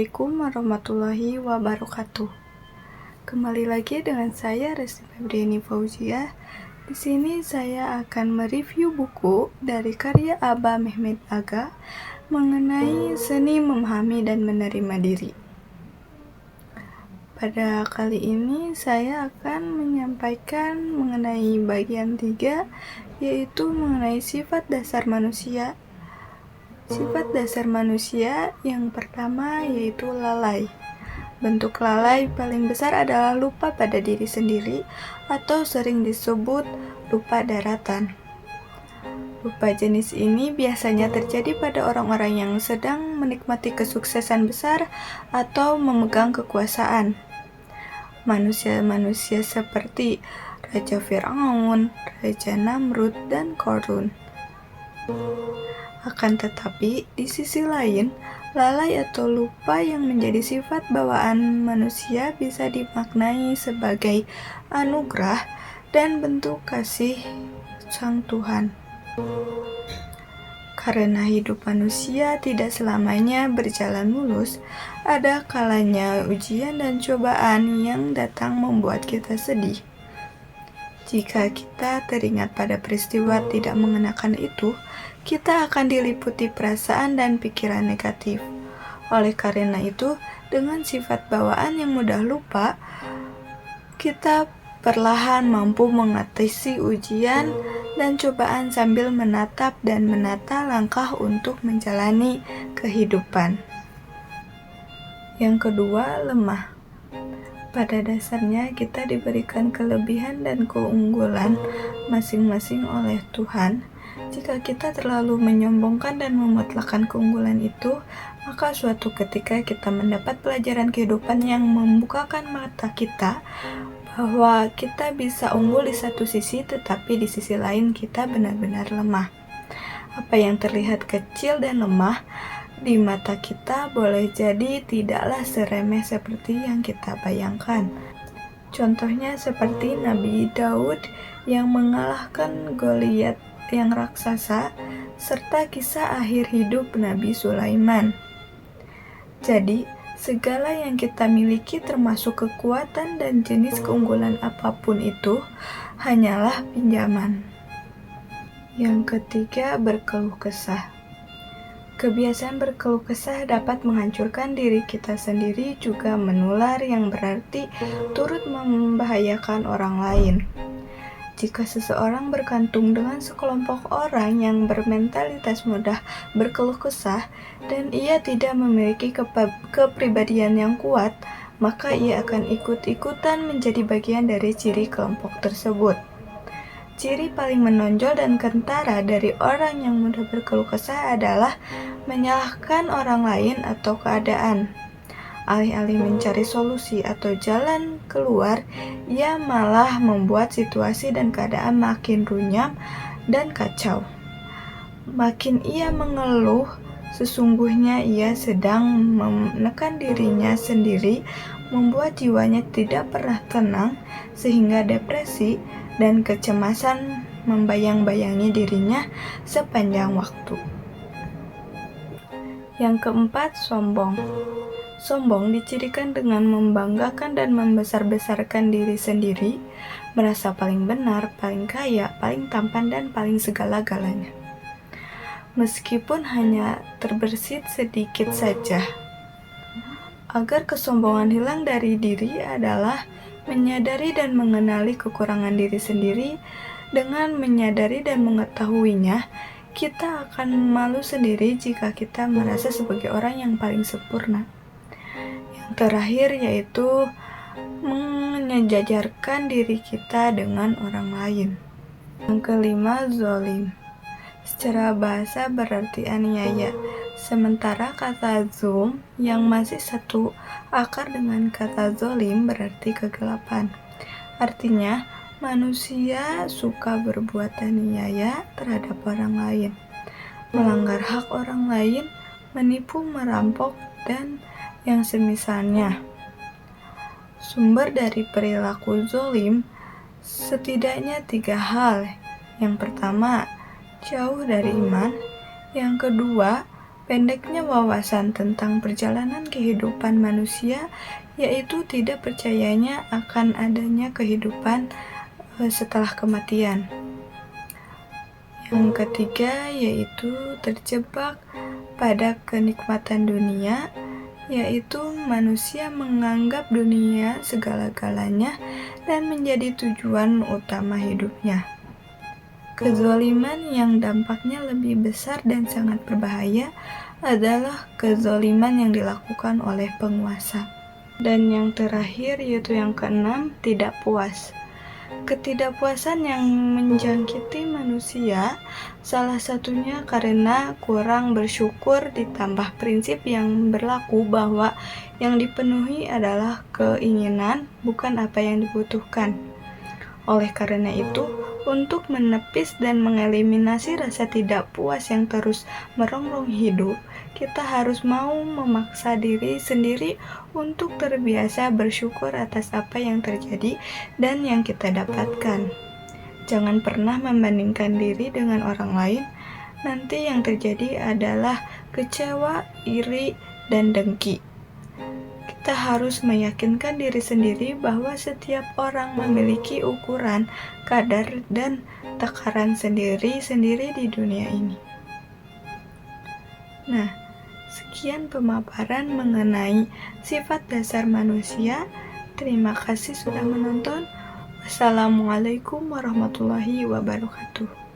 Assalamualaikum warahmatullahi wabarakatuh. Kembali lagi dengan saya Resti Febriani Fauzia. Di sini saya akan mereview buku dari karya Aba Mehmet Aga mengenai seni memahami dan menerima diri. Pada kali ini saya akan menyampaikan mengenai bagian 3, yaitu mengenai sifat dasar manusia. Sifat dasar manusia yang pertama yaitu lalai. Bentuk lalai paling besar adalah lupa pada diri sendiri atau sering disebut lupa daratan. Lupa jenis ini biasanya terjadi pada orang-orang yang sedang menikmati kesuksesan besar atau memegang kekuasaan. Manusia-manusia seperti Raja Fir'aun, Raja Namrud, dan Qarun. Akan tetapi, di sisi lain, lalai atau lupa yang menjadi sifat bawaan manusia bisa dimaknai sebagai anugerah dan bentuk kasih Sang Tuhan. Karena hidup manusia tidak selamanya berjalan mulus, ada kalanya ujian dan cobaan yang datang membuat kita sedih. Jika kita teringat pada peristiwa tidak mengenakan itu, kita akan diliputi perasaan dan pikiran negatif. Oleh karena itu, dengan sifat bawaan yang mudah lupa, kita perlahan mampu mengatasi ujian dan cobaan sambil menatap dan menata langkah untuk menjalani kehidupan. Yang kedua, lemah. Pada dasarnya kita diberikan kelebihan dan keunggulan masing-masing oleh Tuhan. Jika kita terlalu menyombongkan dan memutlakkan keunggulan itu, maka suatu ketika kita mendapat pelajaran kehidupan yang membukakan mata kita bahwa kita bisa unggul di satu sisi, tetapi di sisi lain kita benar-benar lemah. Apa yang terlihat kecil dan lemah di mata kita boleh jadi tidaklah seremeh seperti yang kita bayangkan. Contohnya seperti Nabi Daud yang mengalahkan Goliat yang raksasa, serta kisah akhir hidup Nabi Sulaiman. Jadi, segala yang kita miliki termasuk kekuatan dan jenis keunggulan apapun itu hanyalah pinjaman. Yang ketiga, berkeluh kesah. Kebiasaan berkeluh kesah dapat menghancurkan diri kita sendiri, juga menular yang berarti turut membahayakan orang lain. Jika seseorang bergantung dengan sekelompok orang yang bermentalitas mudah berkeluh kesah dan ia tidak memiliki kepribadian yang kuat, maka ia akan ikut-ikutan menjadi bagian dari ciri kelompok tersebut. Ciri paling menonjol dan kentara dari orang yang mudah berkeluh kesah adalah menyalahkan orang lain atau keadaan. Alih-alih mencari solusi atau jalan keluar, ia malah membuat situasi dan keadaan makin runyam dan kacau. Makin ia mengeluh, sesungguhnya ia sedang menekan dirinya sendiri, membuat jiwanya tidak pernah tenang, sehingga depresi dan kecemasan membayang-bayangi dirinya sepanjang waktu. Yang keempat, sombong. Sombong dicirikan dengan membanggakan dan membesar-besarkan diri sendiri, merasa paling benar, paling kaya, paling tampan, dan paling segala-galanya. Meskipun hanya terbersit sedikit saja. Agar kesombongan hilang dari diri adalah menyadari dan mengenali kekurangan diri sendiri. Dengan menyadari dan mengetahuinya, kita akan malu sendiri jika kita merasa sebagai orang yang paling sempurna. Yang terakhir yaitu menyejajarkan diri kita dengan orang lain. Yang kelima, zolim. Secara bahasa berarti aniaya, sementara kata zulm yang masih satu akar dengan kata zolim berarti kegelapan. Artinya, manusia suka berbuat aniaya terhadap orang lain, melanggar hak orang lain, menipu, merampok, dan yang semisalnya. Sumber dari perilaku zolim setidaknya 3 hal. Yang pertama, jauh dari iman. Yang kedua, pendeknya wawasan tentang perjalanan kehidupan manusia, yaitu tidak percayanya akan adanya kehidupan setelah kematian. Yang ketiga yaitu terjebak pada kenikmatan dunia, yaitu manusia menganggap dunia segala-galanya dan menjadi tujuan utama hidupnya. Kezoliman yang dampaknya lebih besar dan sangat berbahaya adalah kezoliman yang dilakukan oleh penguasa. Dan yang terakhir yaitu yang keenam, tidak puas. Ketidakpuasan yang menjangkiti manusia salah satunya karena kurang bersyukur ditambah prinsip yang berlaku bahwa yang dipenuhi adalah keinginan, bukan apa yang dibutuhkan. Oleh karena itu, untuk menepis dan mengeliminasi rasa tidak puas yang terus merongrong hidup, kita harus mau memaksa diri sendiri untuk terbiasa bersyukur atas apa yang terjadi dan yang kita dapatkan. Jangan pernah membandingkan diri dengan orang lain, nanti yang terjadi adalah kecewa, iri, dan dengki. Kita harus meyakinkan diri sendiri bahwa setiap orang memiliki ukuran, kadar, dan takaran sendiri-sendiri di dunia ini. Nah, sekian pemaparan mengenai sifat dasar manusia. Terima kasih sudah menonton. Wassalamualaikum warahmatullahi wabarakatuh.